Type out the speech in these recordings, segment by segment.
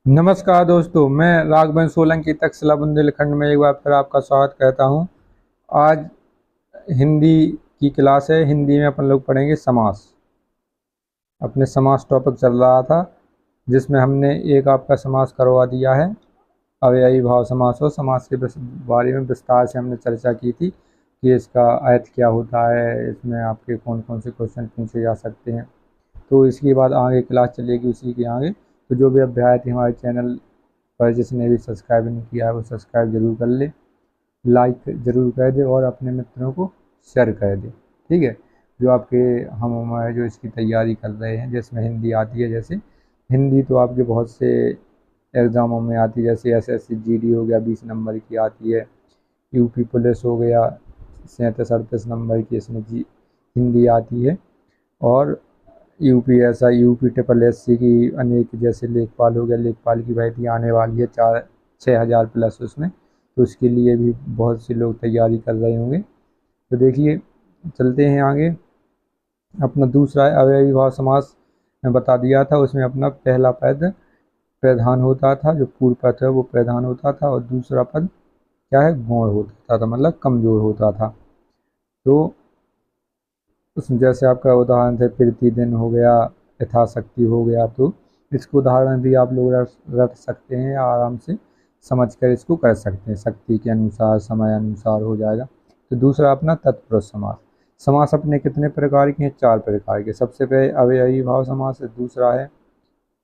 नमस्कार दोस्तों, मैं राघवन सोलंकी तक्षशिला बुंदेलखंड में एक बार फिर आपका स्वागत करता हूं। आज हिंदी की क्लास है। हिंदी में अपन लोग पढ़ेंगे समास। अपने समास टॉपिक चल रहा था जिसमें हमने एक आपका समास करवा दिया है, अव्ययी भाव समास। और समास के बारे में विस्तार से हमने चर्चा की थी कि इसका अर्थ क्या होता है, इसमें आपके कौन कौन से क्वेश्चन पूछे जा सकते हैं। तो इसके बाद आगे क्लास चलेगी उसी के आगे। तो जो भी अभ्यास हमारे चैनल पर जिसने भी सब्सक्राइब नहीं किया है वो सब्सक्राइब जरूर कर ले, लाइक ज़रूर कर दे और अपने मित्रों को शेयर कर दे। ठीक है। जो आपके हम हमारे जो इसकी तैयारी कर रहे हैं, जिसमें हिंदी आती है, जैसे हिंदी तो आपके बहुत से एग्ज़ामों में आती है, जैसे एसएससी जीडी हो गया 20 नंबर की आती है, यूपी पुलिस हो गया 37-38 नंबर की, इसमें हिंदी आती है। और यूपीएसआई यूपी ट्रिपल एससी की अनेक, जैसे लेखपाल हो गया, लेखपाल की भर्ती आने वाली है 4-6 हज़ार प्लस उसमें, तो उसके लिए भी बहुत से लोग तैयारी कर रहे होंगे। तो देखिए, चलते हैं आगे। अपना दूसरा है अव्ययी भाव समास। मैं बता दिया था, उसमें अपना पहला पद प्रधान होता था, जो पूर्व पद है वो प्रधान होता था, और दूसरा पद क्या है, गौण होता था, मतलब कमज़ोर होता था। तो उसमें जैसे आपका उदाहरण थे प्रतिदिन हो गया, यथाशक्ति हो गया, तो इसको उदाहरण भी आप लोग रख सकते हैं, आराम से समझ कर इसको कर सकते हैं। शक्ति के अनुसार, समय अनुसार हो जाएगा। तो दूसरा अपना तत्पुरुष समास। समास अपने कितने प्रकार के हैं? 4 प्रकार के। सबसे पहले अव्ययी भाव समास है, दूसरा है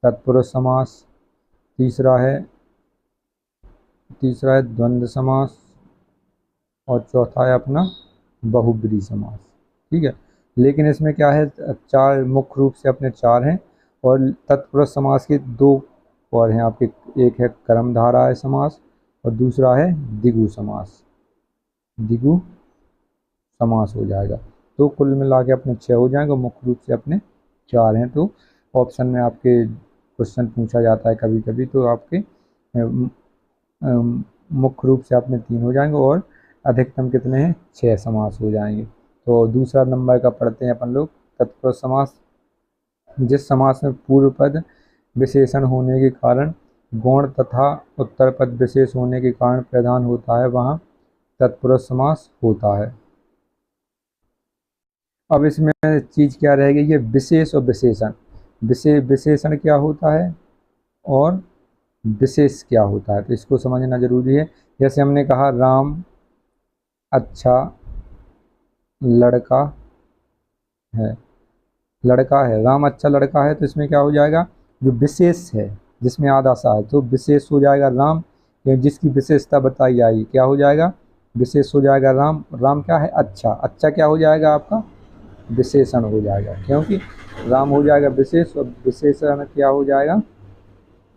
तत्पुरुष समास, तीसरा है द्वंद्व समास, और चौथा है अपना बहुब्रीहि समास। ठीक है। लेकिन इसमें क्या है, 4 मुख्य रूप से अपने 4 हैं, और तत्पुरुष समास के 2 और हैं आपके। एक है कर्मधारय समास और दूसरा है द्विगु समास। द्विगु समास हो जाएगा। तो कुल मिला के अपने 6 हो जाएंगे, मुख्य रूप से अपने 4 हैं। तो ऑप्शन में आपके क्वेश्चन पूछा जाता है कभी कभी, तो आपके मुख्य रूप से अपने 3 हो जाएंगे, और अधिकतम कितने हैं? 6 समास हो जाएंगे। तो दूसरा नंबर का पढ़ते हैं अपन लोग, तत्पुरुष समास। जिस समास में पूर्व पद विशेषण होने के कारण गौण तथा उत्तर पद विशेष होने के कारण प्रधान होता है, वहाँ तत्पुरुष समास होता है। अब इसमें चीज़ क्या रहेगी, ये विशेष और विशेषण। विशेषण क्या होता है और विशेष क्या होता है, तो इसको समझना जरूरी है। जैसे हमने कहा राम अच्छा लड़का है, राम अच्छा लड़का है, तो इसमें क्या हो जाएगा, जो विशेष है जिसमें आधा सा है, तो विशेष हो जाएगा राम, जिसकी विशेषता बताई जाएगी, क्या हो जाएगा, विशेष हो जाएगा राम। राम क्या है, अच्छा। अच्छा क्या हो जाएगा आपका, विशेषण हो जाएगा, क्योंकि राम हो जाएगा विशेष, और विशेषण क्या हो जाएगा,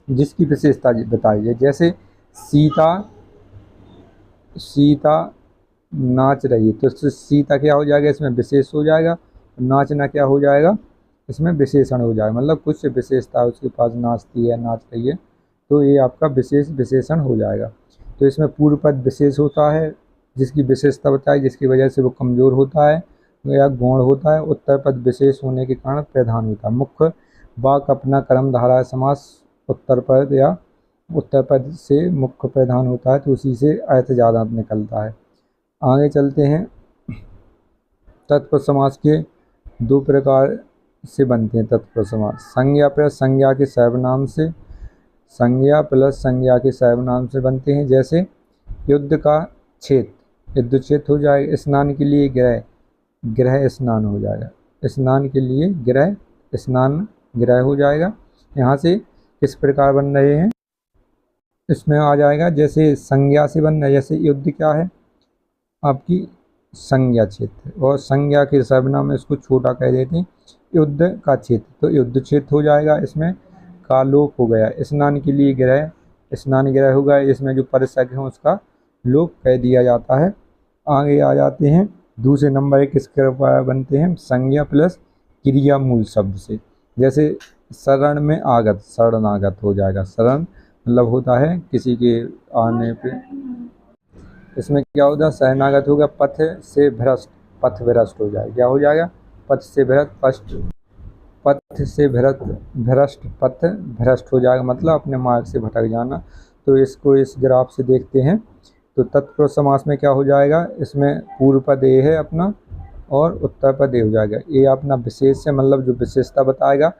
जिसकी विशेषता बताई जाए। जैसे सीता सीता नाच रही है, तो सीता क्या हो जाएगा, इसमें विशेष हो जाएगा। नाचना क्या हो जाएगा, इसमें विशेषण हो जाएगा, मतलब कुछ विशेषता उसके पास, नाचती है, नाच रही है, तो ये आपका विशेषण हो जाएगा। तो इसमें पूर्व पद विशेष होता है, जिसकी विशेषता बताई, जिसकी वजह से वो कमज़ोर होता है या गौण होता है। उत्तर पद विशेष होने के कारण प्रधान होता है। मुख्य वाक्य अपना कर्मधारय समास उत्तर पद से मुख्य प्रधान होता है, तो उसी से अर्थ ज़्यादा निकलता है। आगे चलते हैं। तत्पुरुष समास के 2 प्रकार से बनते हैं तत्पुरुष समास। संज्ञा प्लस संज्ञा के सर्वनाम से, बनते हैं। जैसे युद्ध का छेद, युद्ध क्षेत्र हो जाएगा। स्नान के लिए गृह, गृह स्नान हो जाएगा। स्नान के लिए गृह, स्नान गृह हो जाएगा। यहाँ से किस प्रकार बन रहे हैं, इसमें आ जाएगा जैसे संज्ञा से बन रहा है। जैसे युद्ध क्या है आपकी, संज्ञा क्षेत्र, और संज्ञा के सर्वनाम में इसको छोटा कह देते हैं, युद्ध का क्षेत्र, तो युद्ध क्षेत्र हो जाएगा। इसमें का लोप हो गया। स्नान के लिए गृह, स्नान गृह हो गया। इसमें जो परिसर है उसका लोप कह दिया जाता है। आगे आ जाते हैं, दूसरे नंबर किस प्रकार बनते हैं, संज्ञा प्लस क्रिया मूल शब्द से। जैसे शरण में आगत, शरणागत हो जाएगा। शरण मतलब होता है किसी के आने पे, इसमें क्या होता है, शरणागत हो गया। पथ से भ्रष्ट, पथ भ्रष्ट हो जाएगा, क्या हो जाएगा, पथ से भ्रष्ट, पथ से भ्रष्ट हो जाएगा, मतलब अपने मार्ग से भटक जाना। तो इसको इस ग्राफ से देखते हैं तो तत्पुरुष समास में क्या हो जाएगा, इसमें पूर्व पद ए है अपना और उत्तर पद ए हो जाएगा। ये अपना विशेष है, मतलब जो विशेषता बताएगा,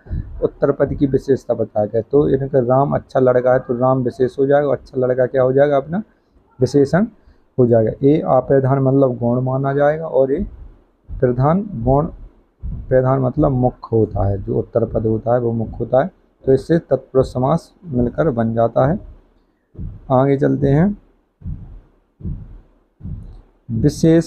उत्तर पद की विशेषता बताएगा। तो इनका राम अच्छा लड़का है तो राम विशेष हो जाएगा, अच्छा लड़का क्या हो जाएगा, अपना विशेषण हो जाएगा। ये अप्रधान मतलब गौण माना जाएगा और ये प्रधान गौण, प्रधान मतलब मुख्य होता है, जो उत्तर पद होता है वो मुख्य होता है। तो इससे तत्पुरुष समास मिलकर बन जाता है। आगे चलते हैं। विशेष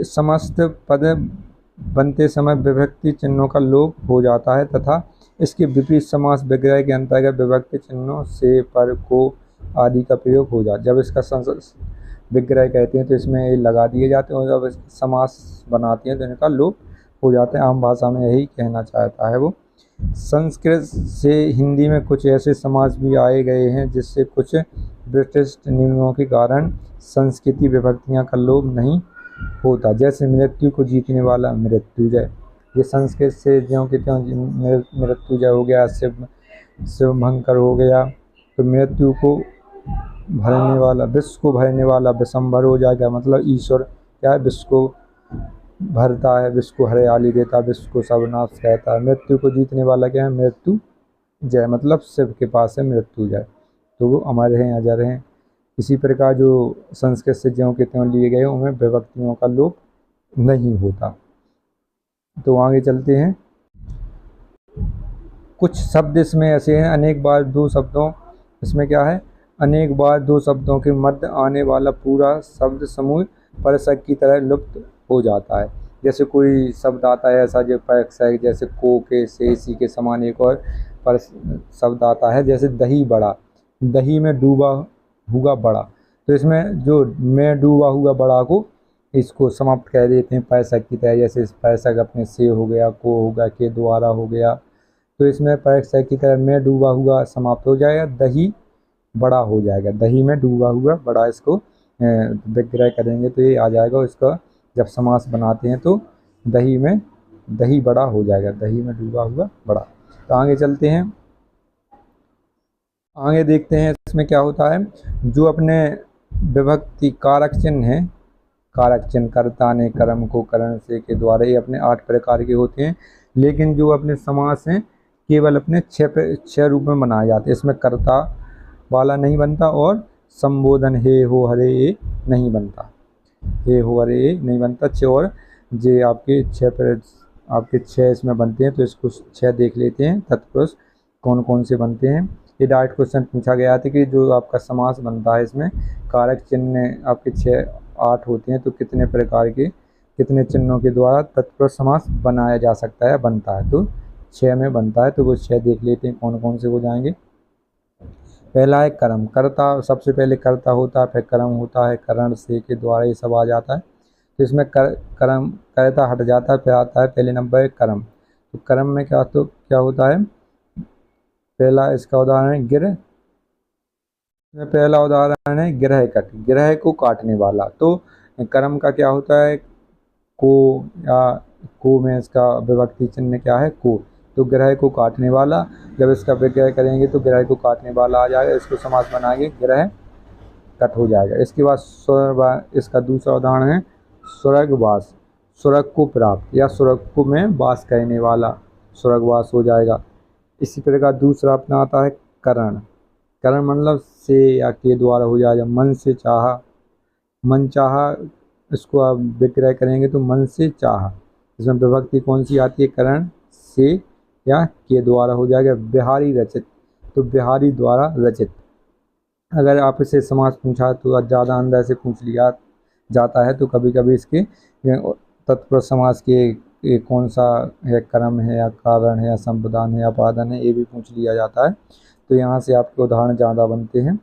समस्त पद बनते समय विभक्ति चिन्हों का लोप हो जाता है तथा इसके विपरीत समास विग्रह के अंतर्गत विभक्ति चिन्हों से, पर, को आदि का प्रयोग हो जाता है। जब इसका विग्रह कहते हैं तो इसमें ये लगा दिए जाते हैं और जब समास बनाते हैं तो इनका लोप हो जाता है। आम भाषा में यही कहना चाहता है वो। संस्कृत से हिंदी में कुछ ऐसे समास भी आए गए हैं जिससे कुछ ब्रिटिश नियमों के कारण संस्कृति विभक्तियां का लोप नहीं होता। जैसे मृत्यु को जीतने वाला मृत्युजय, ये संस्कृत से ज्यों के त्यों मृत्युजय हो गया, शिवभंकर हो गया। तो मृत्यु को भरने वाला, विश्व को भरने वाला विशंभर हो जाएगा, मतलब ईश्वर क्या है, विश्व को भरता है, विश्व को हरियाली देता है, विश्व को सर्वनाश कहता है। मृत्यु को जीतने वाला क्या है, मृत्यु जय, मतलब शिव के पास है मृत्यु जय, तो वो अमर हैं अजर हैं। इसी प्रकार जो संस्कृत से ज्यों के त्यों लिए गए उनमें विभक्तियों का लोप नहीं होता। तो आगे चलते हैं। कुछ शब्द इसमें ऐसे हैं, अनेक बार दो शब्दों, इसमें क्या है, अनेक बार दो शब्दों के मध्य आने वाला पूरा शब्द समूह परसक की तरह लुप्त हो जाता है। जैसे कोई शब्द आता है ऐसा जो परसक, जैसे को के से सी के समान एक और पर शब्द आता है, जैसे दही बड़ा, दही में डूबा हुआ बड़ा। तो इसमें जो में डूबा हुआ बड़ा को इसको समाप्त कर देते हैं परसक की तरह। जैसे परसक अपने से हो गया, को हो गया, के द्वारा हो गया। तो इसमें परसक की तरह में डूबा हुआ समाप्त हो जाएगा, दही बड़ा हो जाएगा, दही में डूबा हुआ बड़ा, इसको विग्रह करेंगे तो ये आ जाएगा। इसका जब समास बनाते हैं तो दही में दही बड़ा हो जाएगा, दही में डूबा हुआ बड़ा। तो आगे चलते हैं, आगे देखते हैं इसमें क्या होता है। जो अपने विभक्ति कारक चिन्ह है, कारक चिन्ह कर्ता ने कर्म को करण से के द्वारा, ये अपने 8 प्रकार के होते हैं। लेकिन जो अपने समास हैं केवल अपने 6 रूप में बनाए जाते हैं। इसमें कर्ता वाला नहीं बनता और संबोधन हे हो हरे ये नहीं बनता, हे हो हरे ये नहीं बनता। 6 और जे आपके 6 इसमें बनते हैं। तो इसको 6 देख लेते हैं तत्पुरुष कौन कौन से बनते हैं। ये डायरेक्ट क्वेश्चन पूछा गया था कि जो आपका समास बनता है इसमें कारक चिन्ह आपके 8 होते हैं, तो कितने प्रकार के, कितने चिन्हों के द्वारा तत्पुरुष समास बनाया जा सकता है, बनता है। तो 6 में बनता है। तो वो 6 देख लेते हैं कौन कौन से हो जाएंगे। पहला है कर्म, कर्ता, सबसे पहले कर्ता होता है, फिर कर्म होता है, करण से के द्वारा ये सब आ जाता है। तो इसमें कर्म कर्ता हट जाता है, फिर आता है पहले नंबर है कर्म। तो कर्म में क्या होता है, पहला इसका उदाहरण है गिर, इसमें पहला उदाहरण है गिरह कट, गिरह को काटने वाला। तो कर्म का क्या होता है, को, या को में इसका विभक्ति चिन्ह क्या है, को। तो ग्रह को काटने वाला, जब इसका विग्रह करेंगे तो ग्रह को काटने वाला आ जाएगा, इसको समास बनाएंगे ग्रह कट हो जाएगा। इसके बाद इसका दूसरा उदाहरण है स्वर्गवास, स्वर्ग को प्राप्त या स्वर्ग को में वास करने वाला, स्वर्गवास हो जाएगा। इसी प्रकार दूसरा अपना आता है करण, करण मतलब से या के द्वारा हो जाएगा। मन से चाहा, मन चाहा, इसको आप विग्रह करेंगे तो मन से चाहा। इसमें विभक्ति कौन सी आती है, करण से या के द्वारा हो जाएगा। बिहारी रचित, तो बिहारी द्वारा रचित। अगर आप इसे समास पूछा तो ज़्यादा अंदर से पूछ लिया जाता है तो कभी कभी इसके तत्पुरुष समास के कौन सा है, कर्म है या कारण है या संप्रदान है या पादन है, ये भी पूछ लिया जाता है। तो यहाँ से आपके उदाहरण ज़्यादा बनते हैं,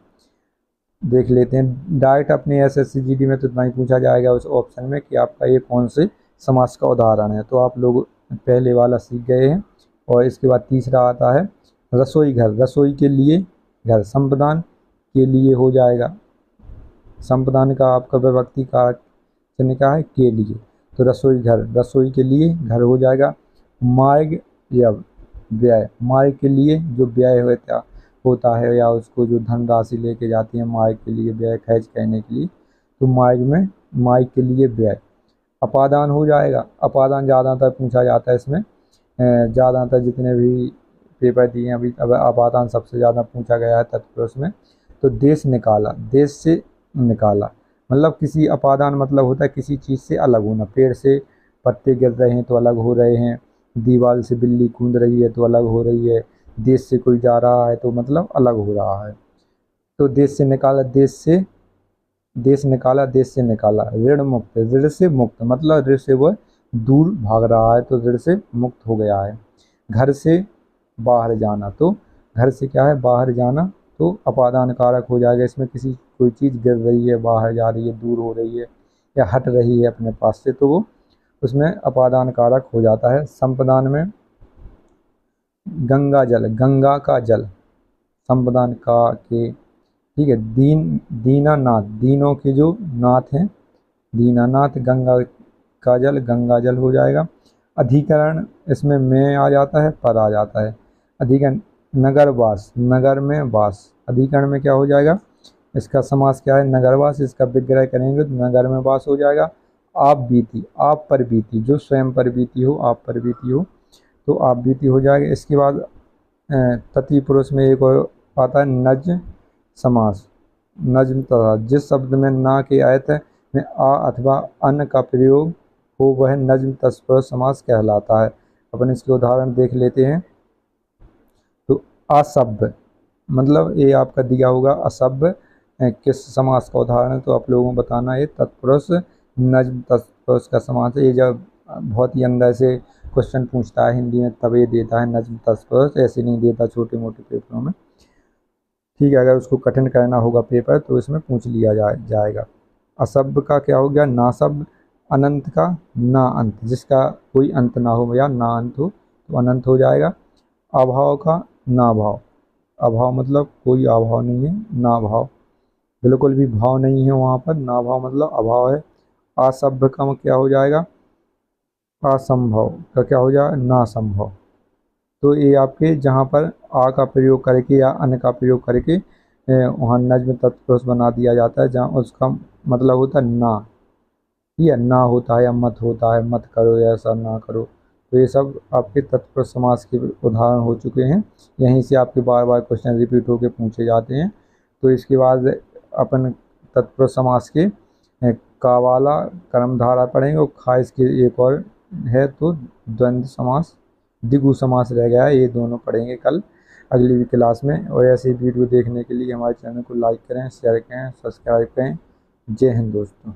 देख लेते हैं। डायरेक्ट अपने SSC-GD में तो इतना ही पूछा जाएगा उस ऑप्शन में कि आपका ये कौन से समास का उदाहरण है। तो आप लोग पहले वाला सीख गए हैं। और इसके बाद तीसरा आता है रसोई घर, रसोई के लिए घर, संप्रदान के लिए हो जाएगा। संप्रदान का आपका विभक्ति का चिन्ह क्या है, के लिए। तो रसोई घर, रसोई के लिए घर हो जाएगा। मार्ग या व्यय, मार्ग के लिए जो व्यय होता है या उसको जो धनराशि लेके जाती है मार्ग के लिए व्यय खर्च करने के लिए, तो मार्ग के लिए व्यय। अपादान हो जाएगा, अपादान ज़्यादातर पूछा जाता है इसमें, ज़्यादातर जितने भी पेपर दिए हैं अभी, अब अपादान सबसे ज़्यादा पूछा गया है तत्पुरुष में। तो देश निकाला, देश से निकाला, मतलब किसी अपादान मतलब होता है किसी चीज़ से अलग होना। पेड़ से पत्ते गिर रहे हैं तो अलग हो रहे हैं, दीवार से बिल्ली कूद रही है तो अलग हो रही है, देश से कोई जा रहा है तो मतलब अलग हो रहा है। तो देश से निकाला, देश निकाला, देश से निकाला। ऋण मुक्त, ऋण से मुक्त मतलब ऋण से वह दूर भाग रहा है तो ऋण से मुक्त हो गया है। घर से बाहर जाना, तो घर से क्या है बाहर जाना, तो अपादान कारक हो जाएगा इसमें। किसी कोई चीज़ गिर रही है, बाहर जा रही है, दूर हो रही है या हट रही है अपने पास से, तो वो उसमें अपादान कारक हो जाता है। संपदान में गंगा जल, गंगा का जल, संपदान का के, ठीक है। दीनानाथ, दीनों के जो नाथ हैं, दीनानाथ, गंगा का जल, गंगा जल हो जाएगा। अधिकरण, इसमें में आ जाता है, पर आ जाता है। अधिकरण, नगरवास, नगर में वास। अधिकरण में क्या हो जाएगा, इसका समास क्या है, नगरवास। इसका विग्रह करेंगे तो नगर में वास हो जाएगा। आप बीती, आप पर बीती, जो स्वयं पर बीती हो, आप पर बीती हो तो आप बीती हो जाएगा। इसके बाद तृतीय पुरुष में एक और आता है नज्म समास। नज्म तथा, जिस शब्द में ना के आयत में आ अथवा अन का प्रयोग हो वह नज्म तत्पुरुष समास कहलाता है। अपन इसके उदाहरण देख लेते हैं। तो असभ्य, मतलब ये आपका दिया होगा असभ्य किस समास का उदाहरण है, तो आप लोगों को बताना है। तत्पुरुष नज्म तत्पुरुष का समास है। ये जब बहुत ही अंदर से क्वेश्चन पूछता है हिंदी में तब ये देता है नज्म तत्पुरुष, ऐसे नहीं देता छोटे मोटे पेपरों में, ठीक है। अगर उसको कठिन करना होगा पेपर तो इसमें पूछ लिया जाएगा। असभ्य का क्या हो गया, नासभ्य। अनंत का ना अंत, जिसका कोई अंत ना हो या ना अंत हो तो अनंत हो जाएगा। अभाव का ना भाव, अभाव मतलब कोई अभाव नहीं है, ना भाव बिल्कुल भी भाव नहीं है वहाँ पर, ना भाव मतलब अभाव है। असभ्य का क्या हो जाएगा, असंभव का क्या हो जाएगा, ना संभव। तो ये आपके जहाँ पर आ का प्रयोग करके या अन का प्रयोग करके वहाँ नज्म तत्पुरुष बना दिया जाता है, जहाँ उसका मतलब होता है ना, ठीक है, ना होता है या मत होता है, मत करो या ऐसा ना करो। तो ये सब आपके तत्पुरुष समास के उदाहरण हो चुके हैं। यहीं से आपके बार बार क्वेश्चन रिपीट होकर पूछे जाते हैं। तो इसके बाद अपन तत्पुरुष समास के का वाला कर्मधारा पढ़ेंगे और खा इसके एक और है, तो द्वंद्व समास, द्विगु समास रह गया है। ये दोनों पढ़ेंगे कल अगली भी क्लास में। और ऐसे वीडियो देखने के लिए हमारे चैनल को लाइक करें, शेयर करें, सब्सक्राइब करें। जय हिंद दोस्तों।